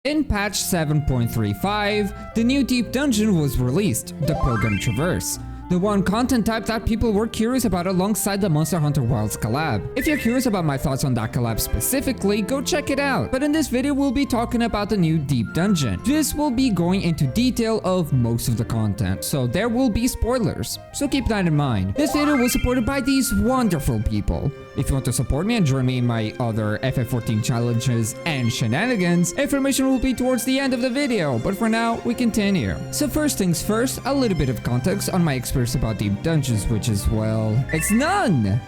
In patch 7.35, the new deep dungeon was released, the Pilgrim Traverse. The one content type that people were curious about alongside the Monster Hunter Wilds collab. If you're curious about my thoughts on that collab specifically, go check it out. But in this video, we'll be talking about the new deep dungeon. This will be going into detail of most of the content, so there will be spoilers. So keep that in mind. This video was supported by these wonderful people. If you want to support me and join me in my other FF14 challenges and shenanigans, information will be towards the end of the video, but for now, we continue. So first things first, a little bit of context on my experience about deep dungeons, which is, well, it's none!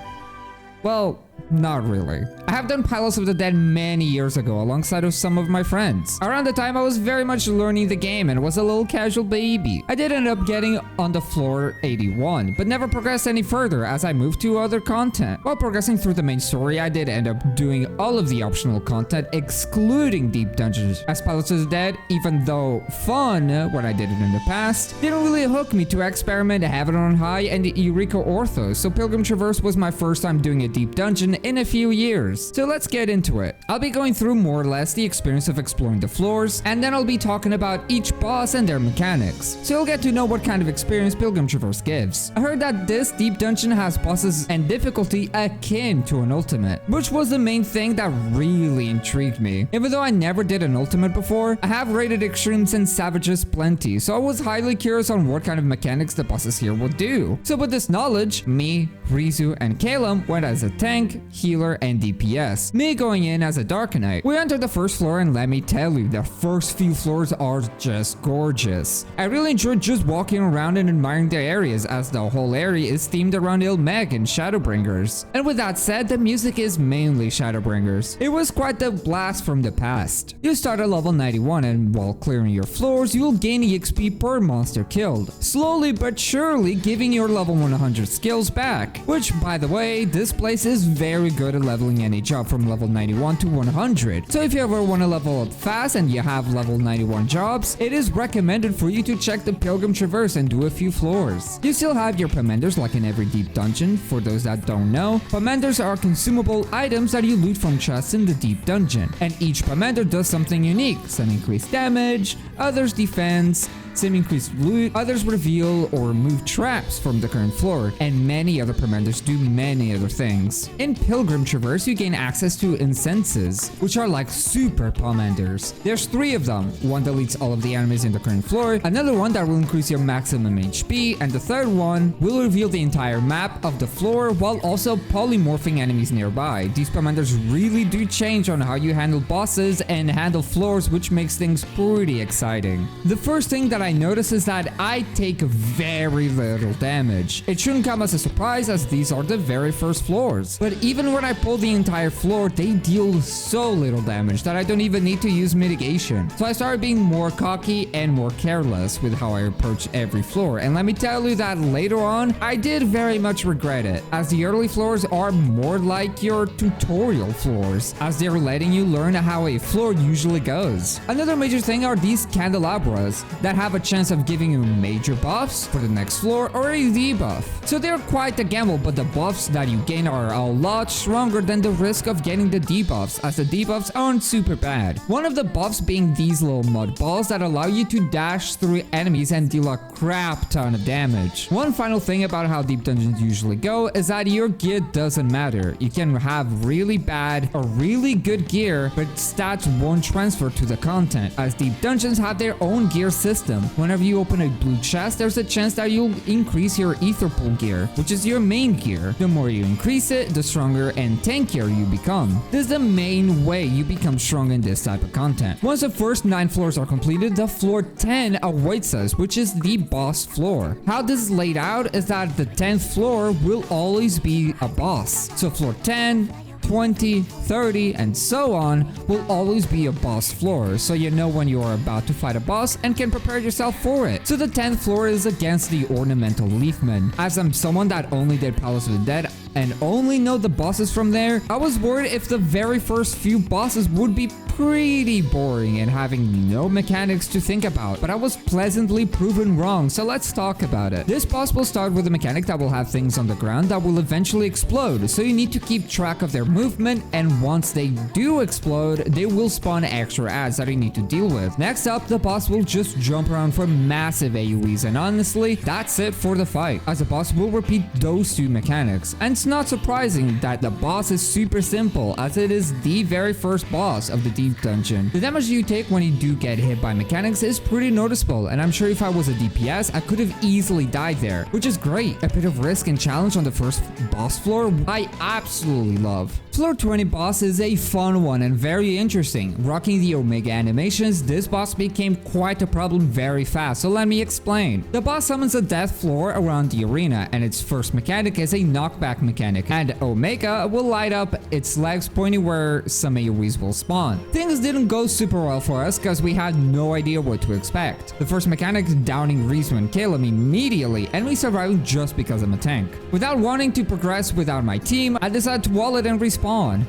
Well, not really. I have done Palace of the Dead many years ago alongside of some of my friends. Around the time I was very much learning the game and was a little casual baby. I did end up getting on the floor 81, but never progressed any further as I moved to other content. While progressing through the main story, I did end up doing all of the optional content excluding deep dungeons, as Palace of the Dead, even though fun when I did it in the past, didn't really hook me to experiment Heaven on High and the Eureka Orthos, so Pilgrim Traverse was my first time doing a deep dungeon in a few years. So let's get into it. I'll be going through more or less the experience of exploring the floors, and then I'll be talking about each boss and their mechanics, so you'll get to know what kind of experience Pilgrim Traverse gives. I heard that this deep dungeon has bosses and difficulty akin to an ultimate, which was the main thing that really intrigued me. Even though I never did an ultimate before, I have raided extremes and savages plenty, so I was highly curious on what kind of mechanics the bosses here would do. So with this knowledge, me, Rizu, and Calum went as a tank, healer, and DPS. Me going in as a Dark Knight. We entered the first floor, and let me tell you, the first few floors are just gorgeous. I really enjoyed just walking around and admiring the areas, as the whole area is themed around Ilmeg and Shadowbringers. And with that said, the music is mainly Shadowbringers. It was quite the blast from the past. You start at level 91, and while clearing your floors, you'll gain EXP per monster killed, slowly but surely giving your level 100 skills back. Which, by the way, this place is very good at leveling any job from level 91 to 100. So if you ever want to level up fast and you have level 91 jobs, it is recommended for you to check the Pilgrim Traverse and do a few floors. You still have your Pomenders like in every deep dungeon. For those that don't know, Pomenders are consumable items that you loot from chests in the deep dungeon, and each Pomender does something unique. Some increase damage, others defense, some increase loot, others reveal or remove traps from the current floor, and many other Pomenders do many other things. In Pilgrim Traverse, you gain access to incenses, which are like super Pomenders. There's 3 of them, one that deletes all of the enemies in the current floor, another one that will increase your maximum HP, and the third one will reveal the entire map of the floor while also polymorphing enemies nearby. These Pomenders really do change on how you handle bosses and handle floors, which makes things pretty exciting. The first thing that I notice is that I take very little damage. It shouldn't come as a surprise as these are the very first floors. But even when I pull the entire floor, they deal so little damage that I don't even need to use mitigation. So I started being more cocky and more careless with how I approach every floor. And let me tell you that later on, I did very much regret it, as the early floors are more like your tutorial floors, as they're letting you learn how a floor usually goes. Another major thing are these candelabras that have a chance of giving you major buffs for the next floor or a debuff. So they're quite a gamble, but the buffs that you gain are a lot stronger than the risk of getting the debuffs, as the debuffs aren't super bad. One of the buffs being these little mud balls that allow you to dash through enemies and deal a crap ton of damage. One final thing about how deep dungeons usually go is that your gear doesn't matter. You can have really bad or really good gear, but stats won't transfer to the content, as deep dungeons have their own gear system. Whenever you open a blue chest, there's a chance that you'll increase your ether pool gear, which is your main gear. The more you increase it, the stronger and tankier you become. This is the main way you become strong in this type of content. Once the first 9 floors are completed, the floor 10 awaits us, which is the boss floor. How this is laid out is that the 10th floor will always be a boss. So floor 10, 20, 30, and so on will always be a boss floor, so you know when you are about to fight a boss and can prepare yourself for it. So the 10th floor is against the Ornamental Leafman. As I'm someone that only did Palace of the Dead and only know the bosses from there, I was worried if the very first few bosses would be pretty boring and having no mechanics to think about, but I was pleasantly proven wrong, so let's talk about it. This boss will start with a mechanic that will have things on the ground that will eventually explode, so you need to keep track of their movement, and once they do explode, they will spawn extra ads that you need to deal with. Next up, the boss will just jump around for massive AoEs, and honestly, that's it for the fight, as the boss will repeat those two mechanics. And it's not surprising that the boss is super simple, as it is the very first boss of the deep dungeon. The damage you take when you do get hit by mechanics is pretty noticeable, and I'm sure if I was a DPS, I could have easily died there, which is great. A bit of risk and challenge on the first boss floor, I absolutely love. Floor 20 boss is a fun one and very interesting. Rocking the Omega animations, this boss became quite a problem very fast, so let me explain. The boss summons a death floor around the arena, and its first mechanic is a knockback mechanic, and Omega will light up its legs pointing where some AoEs will spawn. Things didn't go super well for us because we had no idea what to expect. The first mechanic downing Rizu and kill him immediately, and we survived just because I'm a tank. Without wanting to progress without my team, I decided to wall it and respawn.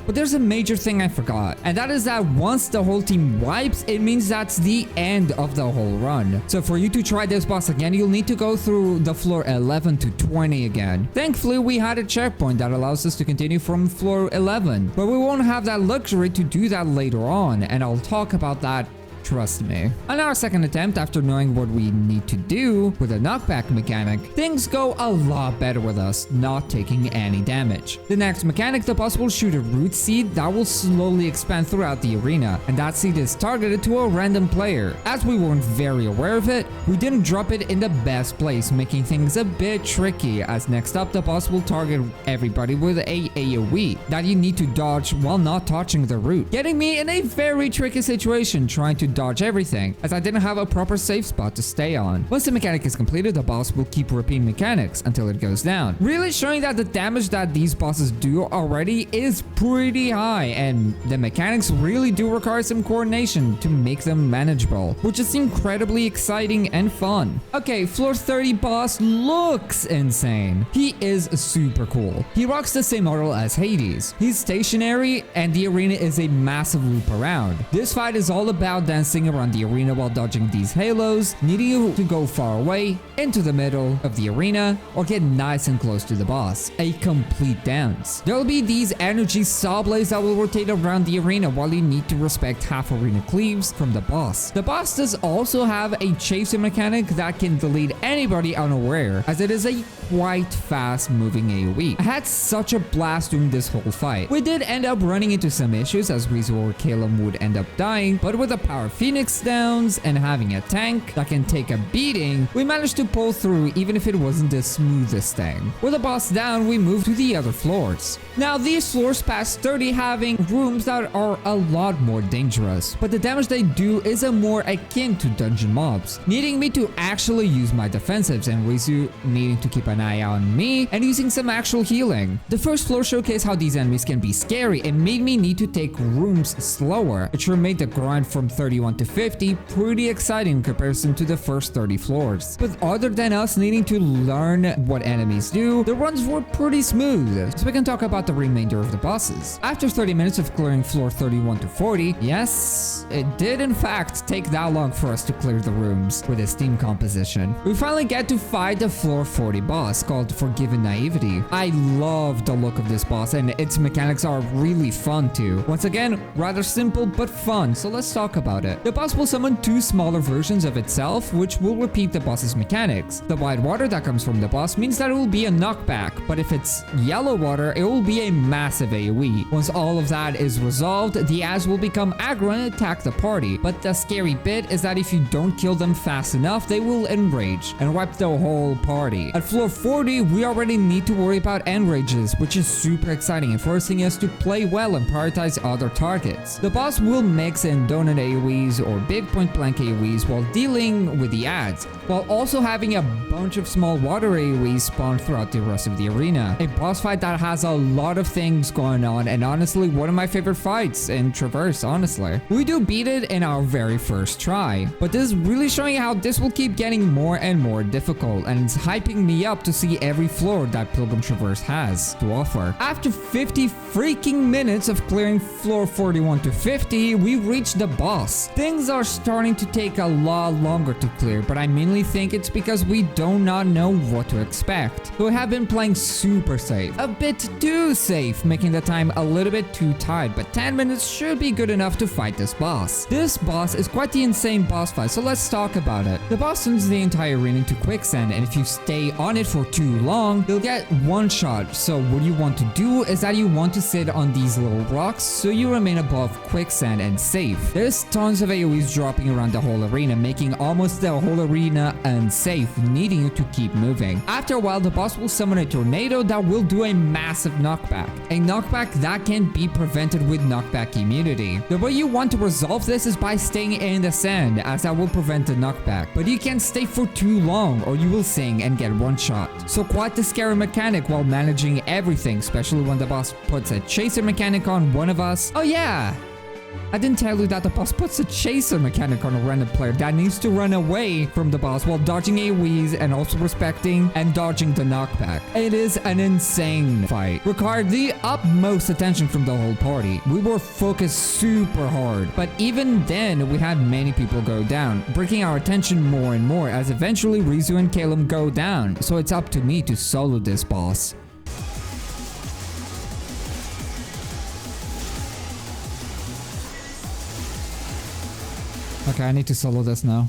But there's a major thing I forgot, and that is that once the whole team wipes, it means that's the end of the whole run. So for you to try this boss again, you'll need to go through the floor 11 to 20 again. Thankfully, we had a checkpoint that allows us to continue from floor 11, but we won't have that luxury to do that later on, and I'll talk about that. Trust me. On our second attempt, after knowing what we need to do with a knockback mechanic, things go a lot better with us not taking any damage. The next mechanic, the boss will shoot a root seed that will slowly expand throughout the arena, and that seed is targeted to a random player. As we weren't very aware of it, we didn't drop it in the best place, making things a bit tricky, as next up the boss will target everybody with a AoE that you need to dodge while not touching the root, getting me in a very tricky situation trying to dodge everything, as I didn't have a proper safe spot to stay on. Once the mechanic is completed, the boss will keep repeating mechanics until it goes down, really showing that the damage that these bosses do already is pretty high, and the mechanics really do require some coordination to make them manageable, which is incredibly exciting and fun. Okay, floor 30 boss looks insane. He is super cool. He rocks the same model as Hades. He's stationary, and the arena is a massive loop around. This fight is all about dancing around the arena while dodging these halos, needing you to go far away, into the middle of the arena, or get nice and close to the boss. A complete dance. There will be these energy saw blades that will rotate around the arena while you need to respect half arena cleaves from the boss. The boss does also have a chasing mechanic that can delete anybody unaware, as it is a quite fast moving AoE. I had such a blast doing this whole fight. We did end up running into some issues, as Rizu or Caleb would end up dying, but with the power Phoenix downs and having a tank that can take a beating, we managed to pull through even if it wasn't the smoothest thing. With the boss down, we moved to the other floors. Now these floors past 30 having rooms that are a lot more dangerous, but the damage they do is a more akin to dungeon mobs, needing me to actually use my defensives and Rizu needing to keep an eye on me and using some actual healing. The first floor showcased how these enemies can be scary and made me need to take rooms slower, which sure made the grind from 31 to 50 pretty exciting in comparison to the first 30 floors. But other than us needing to learn what enemies do, the runs were pretty smooth, so we can talk about the remainder of the bosses. After 30 minutes of clearing floor 31 to 40, yes, it did in fact take that long for us to clear the rooms with its team composition. We finally get to fight the floor 40 boss called Forgiven Naivety. I love the look of this boss, and its mechanics are really fun too. Once again, rather simple but fun, so let's talk about it. The boss will summon two smaller versions of itself, which will repeat the boss's mechanics. The white water that comes from the boss means that it will be a knockback, but if it's yellow water, it will be a massive AoE. Once all of that is resolved, the ads will become aggro and attack the party, but the scary bit is that if you don't kill them fast enough, they will enrage and wipe the whole party. At floor 40, we already need to worry about enrages, which is super exciting and forcing us to play well and prioritize other targets. The boss will mix in donut AoEs or big point blank AoEs while dealing with the ads, while also having a bunch of small water AoEs spawn throughout the rest of the arena. A boss fight that has a lot of things going on, and honestly one of my favorite fights in Traverse, honestly. We do beat it in our very first try, but this is really showing how this will keep getting more and more difficult, and it's hyping me up to see every floor that Pilgrim Traverse has to offer. After 50 freaking minutes of clearing floor 41 to 50, we reached the boss. Things are starting to take a lot longer to clear, but I mainly think it's because we do not know what to expect. We have been playing super safe, a bit too safe, making the time a little bit too tight, but 10 minutes should be good enough to fight this boss. This boss is quite the insane boss fight, so let's talk about it. The boss turns the entire arena into quicksand, and if you stay on it for too long, you'll get one shot. So what you want to do is that you want to sit on these little rocks so you remain above quicksand and safe. There's tons of AoEs dropping around the whole arena, making almost the whole arena unsafe, needing you to keep moving. After a while, the boss will summon a tornado that will do a massive knockback. A knockback that can be prevented with knockback immunity. The way you want to resolve this is by staying in the sand, as that will prevent the knockback. But you can't stay for too long or you will sing and get one shot. So quite the scary mechanic while managing everything, especially when the boss puts a chaser mechanic on one of us. Oh yeah! I didn't tell you that the boss puts a chaser mechanic on a random player that needs to run away from the boss while dodging AoEs and also respecting and dodging the knockback. It is an insane fight. Required the utmost attention from the whole party. We were focused super hard, but even then we had many people go down, breaking our attention more and more as eventually Rizu and Calum go down. So it's up to me to solo this boss. Okay, I need to solo this now.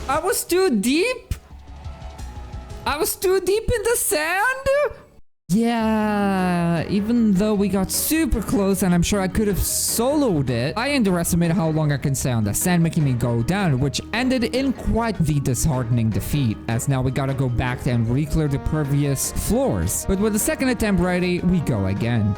I was too deep? I was too deep in the sand? Yeah, even though we got super close and I'm sure I could have soloed it, I underestimated how long I can stay on the sand, making me go down, which ended in quite the disheartening defeat, as now we gotta go back and re-clear the previous floors. But with the second attempt ready, we go again.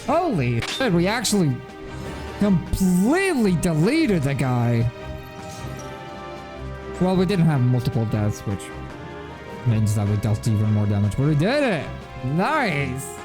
Holy shit, we actually completely deleted the guy. Well, we didn't have multiple deaths, which means that we dealt even more damage, but we did it! Nice!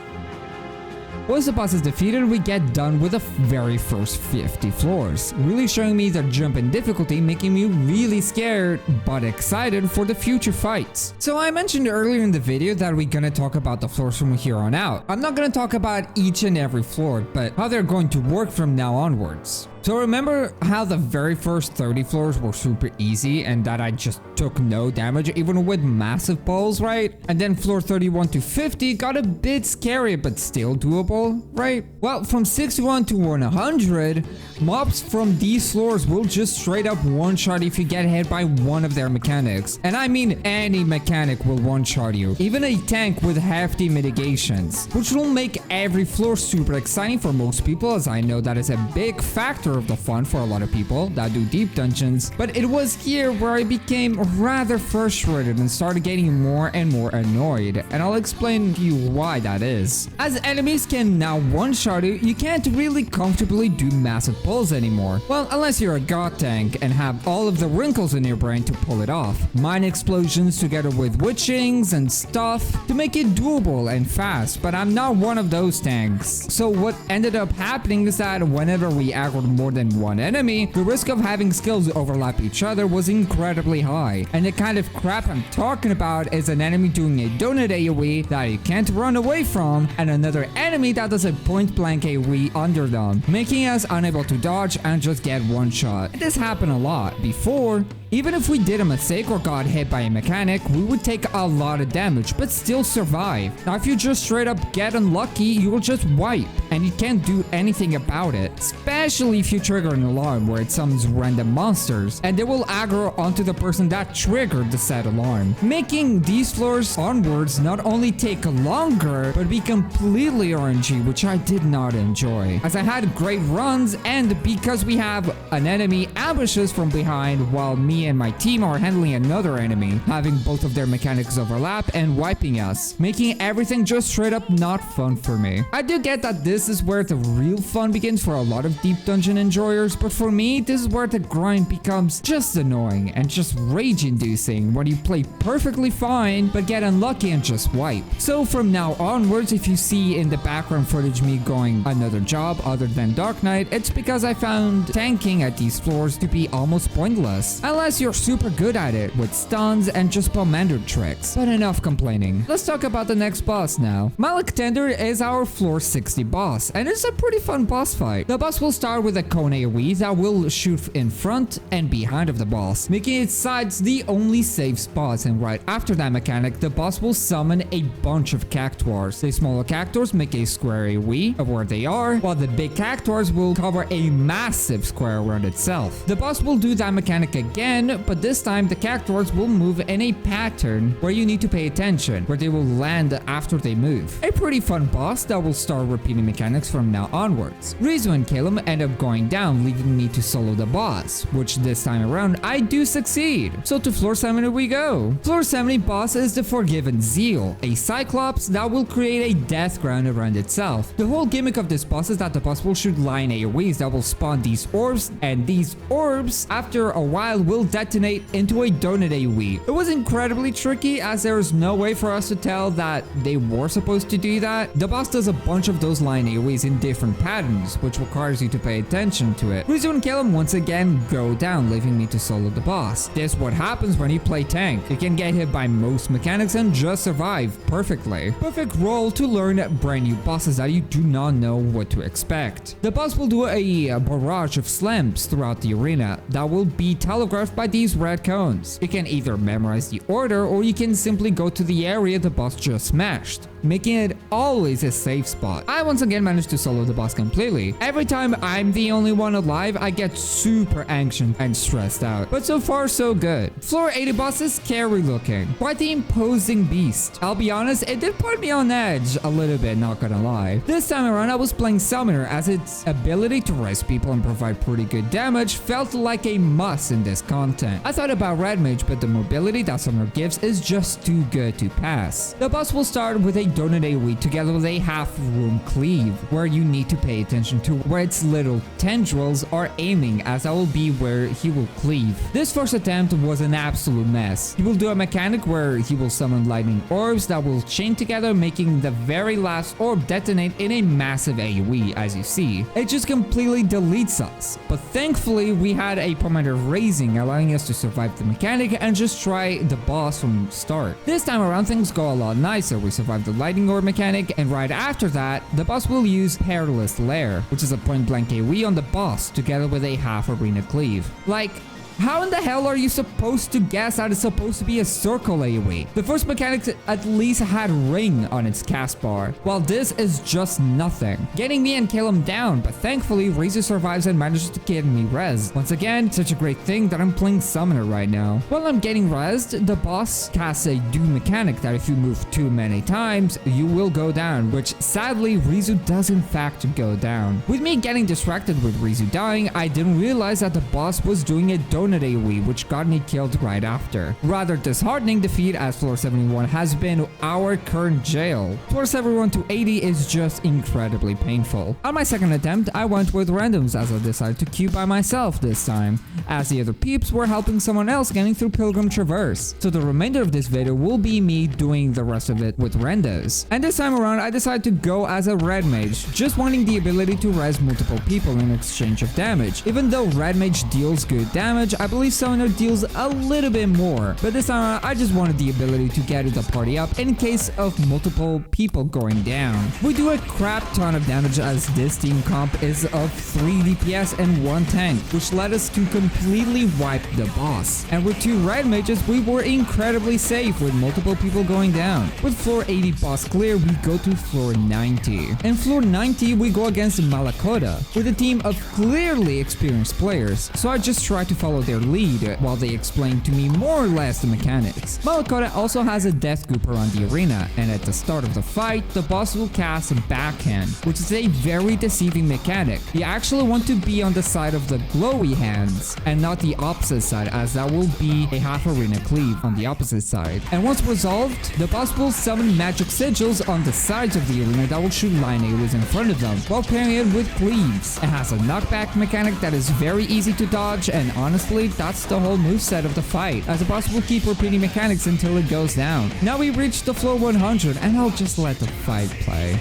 Once the boss is defeated, we get done with the very first 50 floors, really showing me the jump in difficulty, making me really scared but excited for the future fights. So I mentioned earlier in the video that we're gonna talk about the floors from here on out. I'm not gonna talk about each and every floor, but how they're going to work from now onwards. So remember how the very first 30 floors were super easy and that I just took no damage even with massive balls, right? And then floor 31 to 50 got a bit scary but still doable, right? Well, from 61 to 100, mobs from these floors will just straight up one-shot if you get hit by one of their mechanics. And I mean any mechanic will one-shot you, even a tank with hefty mitigations, which will make every floor super exciting for most people, as I know that is a big factor of the fun for a lot of people that do deep dungeons. But it was here where I became rather frustrated and started getting more and more annoyed, and I'll explain to you why that is. As enemies can now one-shot you, you can't really comfortably do massive pulls anymore. Well, unless you're a god tank and have all of the wrinkles in your brain to pull it off. Mine explosions together with witchings and stuff to make it doable and fast, but I'm not one of those tanks. So what ended up happening is that whenever we aggroed more than one enemy, the risk of having skills overlap each other was incredibly high. And the kind of crap I'm talking about is an enemy doing a donut AoE that you can't run away from, and another enemy that does a point blank AoE under them, making us unable to dodge and just get one shot. This happened a lot before. Even if we did a mistake or got hit by a mechanic, we would take a lot of damage, but still survive. Now, if you just straight up get unlucky, you will just wipe, and you can't do anything about it. Especially if you trigger an alarm where it summons random monsters, and they will aggro onto the person that triggered the said alarm. Making these floors onwards not only take longer, but be completely RNG, which I did not enjoy. As I had great runs, and because we have an enemy ambushes from behind while me and my team are handling another enemy, having both of their mechanics overlap and wiping us, making everything just straight up not fun for me. I do get that this is where the real fun begins for a lot of deep dungeon enjoyers, but for me, this is where the grind becomes just annoying and just rage-inducing when you play perfectly fine but get unlucky and just wipe. So from now onwards, if you see in the background footage me going another job other than Dark Knight, it's because I found tanking at these floors to be almost pointless, unless you're super good at it with stuns and just pomander tricks. But enough complaining. Let's talk about the next boss now. Malik Tender is our floor 60 boss, and it's a pretty fun boss fight. The boss will start with a cone AoE that will shoot in front and behind of the boss, making its sides the only safe spots, and right after that mechanic, the boss will summon a bunch of cactuars. The smaller cactuars make a square AoE of where they are, while the big cactuars will cover a massive square around itself. The boss will do that mechanic again, but this time the cactuars will move in a pattern where you need to pay attention, where they will land after they move. A pretty fun boss that will start repeating mechanics from now onwards. Rizu and Caleb end up going down, leaving me to solo the boss, which this time around I do succeed. So to floor 70 we go. Floor 70 boss is the Forgiven Zeal, a cyclops that will create a death ground around itself. The whole gimmick of this boss is that the boss will shoot line AoEs that will spawn these orbs, and these orbs after a while will detonate into a donut AoE. It was incredibly tricky as there is no way for us to tell that they were supposed to do that. The boss does a bunch of those line AoEs in different patterns, which requires you to pay attention to it. Rizu and Caleb once again go down, leaving me to solo the boss. This is what happens when you play tank. You can get hit by most mechanics and just survive perfectly. Perfect role to learn brand new bosses that you do not know what to expect. The boss will do a barrage of slams throughout the arena that will be telegraphed by these red cones. You can either memorize the order or you can simply go to the area the boss just smashed, making it always a safe spot. I once again managed to solo the boss completely. Every time I'm the only one alive, I get super anxious and stressed out, but so far so good. Floor 80 boss is scary looking, quite the imposing beast. I'll be honest, it did put me on edge a little bit, not gonna lie. This time around I was playing Summoner, as its ability to res people and provide pretty good damage felt like a must in this content. I thought about Red Mage, but the mobility that Summoner gives is just too good to pass. The boss will start with a donut AoE together with a half room cleave, where you need to pay attention to where its little tendrils are aiming, as that will be where he will cleave. This first attempt was an absolute mess. He will do a mechanic where he will summon lightning orbs that will chain together, making the very last orb detonate in a massive AoE, as you see. It just completely deletes us, but thankfully we had a pomander raising, allowing us to survive the mechanic and just try the boss from start. This time around things go a lot nicer. We survived the lightning orb mechanic, and right after that the boss will use Perilous Lair, which is a point blank AoE on on the boss together with a half arena cleave. Like, how in the hell are you supposed to guess that it's supposed to be a circle AoE? The first mechanic at least had ring on its cast bar, while this is just nothing, getting me and Caleb down, but thankfully Rizu survives and manages to get me rezzed. Once again, such a great thing that I'm playing Summoner right now. While I'm getting rezzed, the boss casts a doom mechanic that if you move too many times, you will go down, which sadly Rizu does in fact go down. With me getting distracted with Rizu dying, I didn't realize that the boss was doing a donut AoE, which got me killed right after. Rather disheartening defeat, as floor 71 has been our current jail. Floor 71 to 80 is just incredibly painful. On my second attempt, I went with randoms as I decided to queue by myself this time, as the other peeps were helping someone else getting through Pilgrim Traverse. So the remainder of this video will be me doing the rest of it with randos. And this time around, I decided to go as a red mage, just wanting the ability to res multiple people in exchange of damage. Even though red mage deals good damage, I believe Summoner deals a little bit more, but this time I just wanted the ability to get the party up in case of multiple people going down. We do a crap ton of damage as this team comp is of 3 DPS and 1 tank, which led us to completely wipe the boss. And with 2 red mages, we were incredibly safe with multiple people going down. With floor 80 boss clear, we go to floor 90. In floor 90, we go against Malakota with a team of clearly experienced players, so I just tried to follow their lead while they explained to me more or less the mechanics. Malakota also has a death group around the arena, and at the start of the fight, the boss will cast a backhand, which is a very deceiving mechanic. You actually want to be on the side of the glowy hands and not the opposite side, as that will be a half arena cleave on the opposite side. And once resolved, the boss will summon magic sigils on the sides of the arena that will shoot line AoEs in front of them while pairing it with cleaves. It has a knockback mechanic that is very easy to dodge, and honestly, that's the whole moveset of the fight, as the boss will keep repeating mechanics until it goes down. Now we reach the floor 100, and I'll just let the fight play.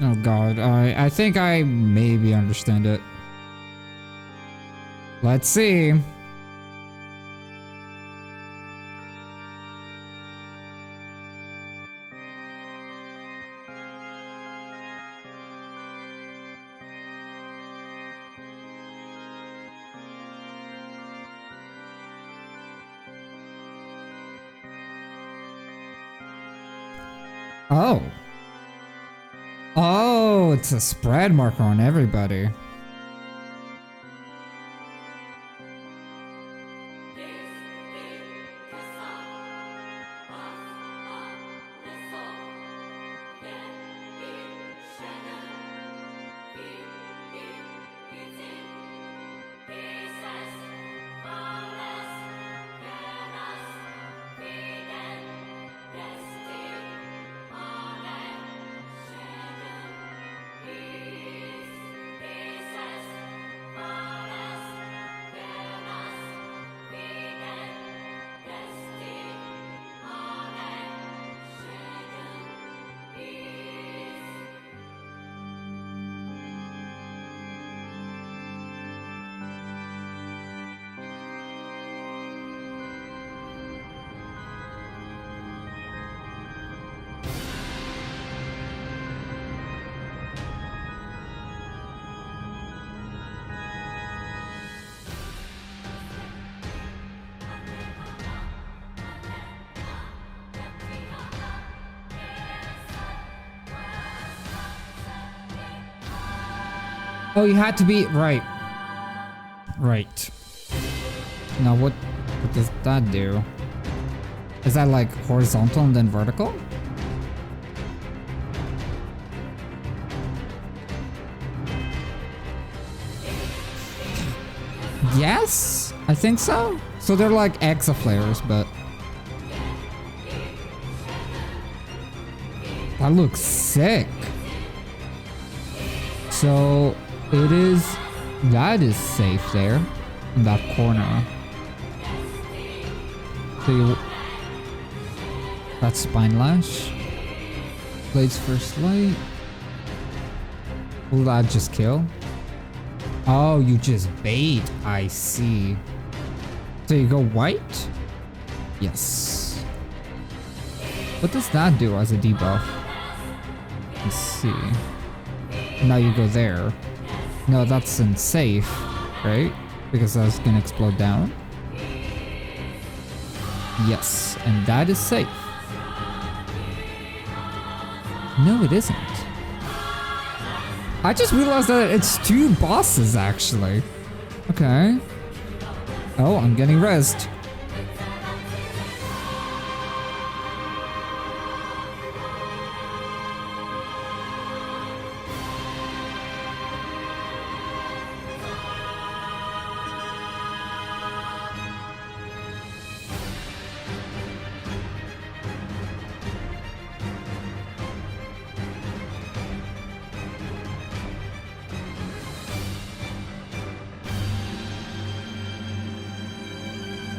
Oh god, I think I maybe understand it. Let's see. Oh. Oh, it's a spread marker on everybody. Oh, you had to be right. Right. Now what does that do? Is that like horizontal and then vertical? Yes, I think so. So they're like Exa flares, but that looks sick. So that is safe there in that corner. So that's Spine Lash. Blades First Light. Will that just kill? Oh, you just bait. I see. So you go white? Yes. What does that do as a debuff? Let's see. Now you go there. No, that's in safe, right? Because that's gonna explode down. Yes, and that is safe. No, it isn't. I just realized that it's 2 bosses, actually. Okay. Oh, I'm getting rezzed.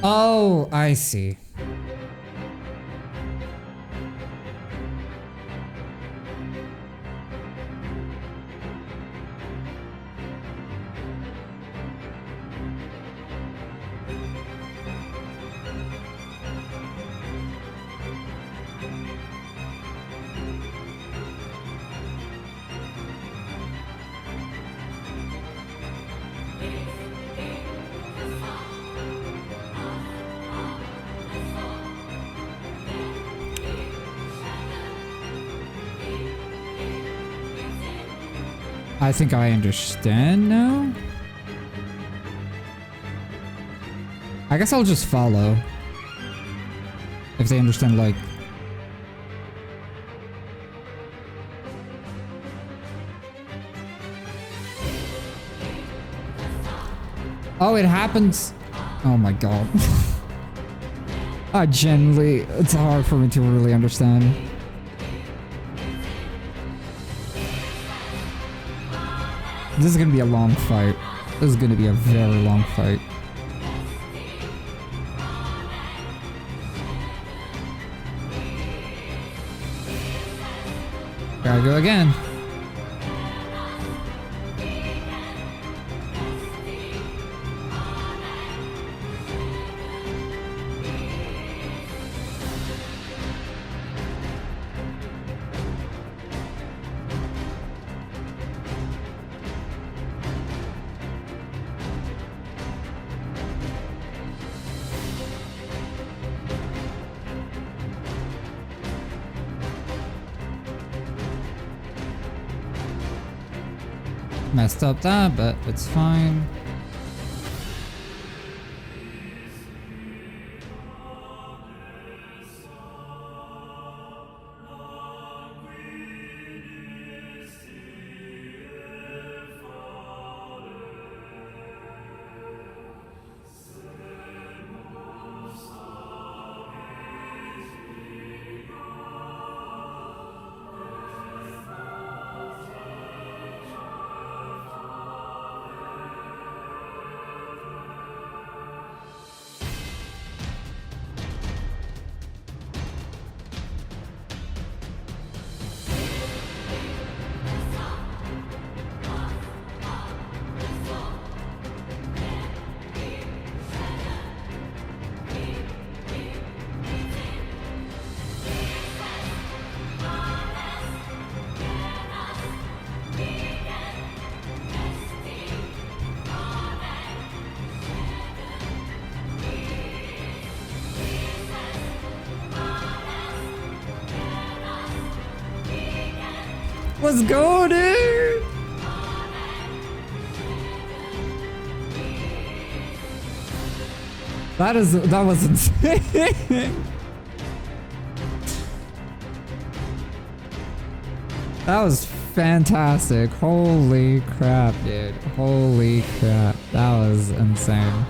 Oh, I see. I think I understand now. I guess I'll just follow. If they understand, like... Oh, it happens. Oh my god. Genuinely, it's hard for me to really understand. This is gonna be a long fight. This is gonna be a very long fight. Gotta go again. Messed up that, but it's fine. Let's go, dude! That was insane. That was fantastic. Holy crap, dude. Holy crap. That was insane.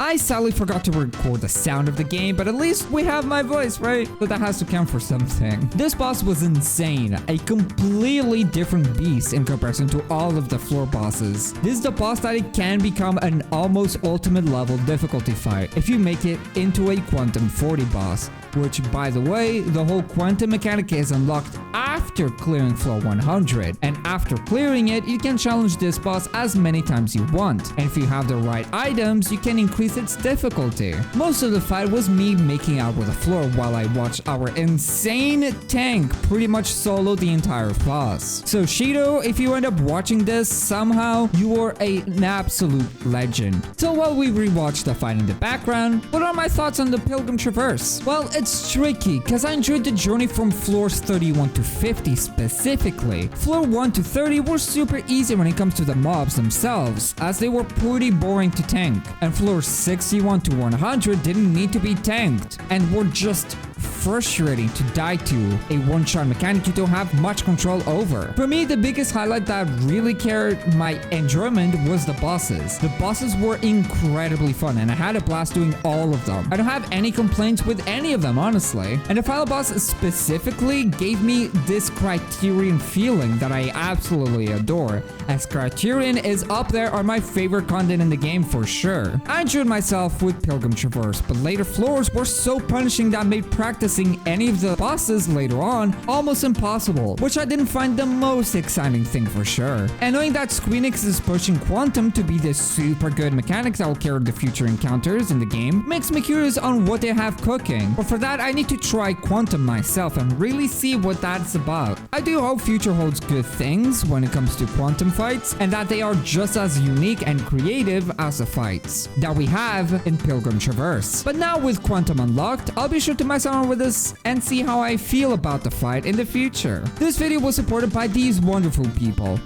I sadly forgot to record the sound of the game, but at least we have my voice, right? So that has to count for something. This boss was insane. A completely different beast in comparison to all of the floor bosses. This is the boss that it can become an almost ultimate level difficulty fight if you make it into a Quantum 40 boss. which, by the way, the whole quantum mechanic is unlocked after clearing floor 100, and after clearing it, you can challenge this boss as many times you want, and if you have the right items, you can increase its difficulty. Most of the fight was me making out with the floor while I watched our insane tank pretty much solo the entire boss. So Shido, if you end up watching this somehow, you are an absolute legend. So while we rewatch the fight in the background, what are my thoughts on the Pilgrim Traverse? Well, it's tricky because I enjoyed the journey from floors 31 to 50 specifically. Floor 1 to 30 were super easy when it comes to the mobs themselves, as they were pretty boring to tank, and floors 61 to 100 didn't need to be tanked and were just frustrating to die to, a one-shot mechanic you don't have much control over. For me, the biggest highlight that really carried my enjoyment was the bosses. The bosses were incredibly fun and I had a blast doing all of them. I don't have any complaints with any of them, honestly. And the final boss specifically gave me this Criterion feeling that I absolutely adore, as Criterion is up there on my favorite content in the game for sure. I enjoyed myself with Pilgrim Traverse, but later floors were so punishing that made practicing any of the bosses later on almost impossible, which I didn't find the most exciting thing for sure. And knowing that Squeenix is pushing Quantum to be this super good mechanic that will carry the future encounters in the game makes me curious on what they have cooking. But for that, I need to try Quantum myself and really see what that's about. I do hope Future holds good things when it comes to Quantum fights, and that they are just as unique and creative as the fights that we have in Pilgrim Traverse. But now with Quantum unlocked, I'll be sure to mess around with this and see how I feel about the fight in the future. This video was supported by these wonderful people: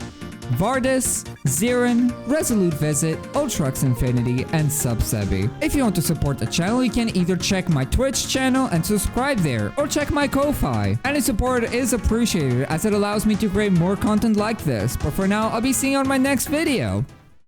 Vardis, Zirin, Resolute Visit, Ultrax Infinity, and Subsebi. If you want to support the channel, you can either check my Twitch channel and subscribe there, or check my Ko-Fi. Any support is appreciated as it allows me to create more content like this, but for now, I'll be seeing you on my next video.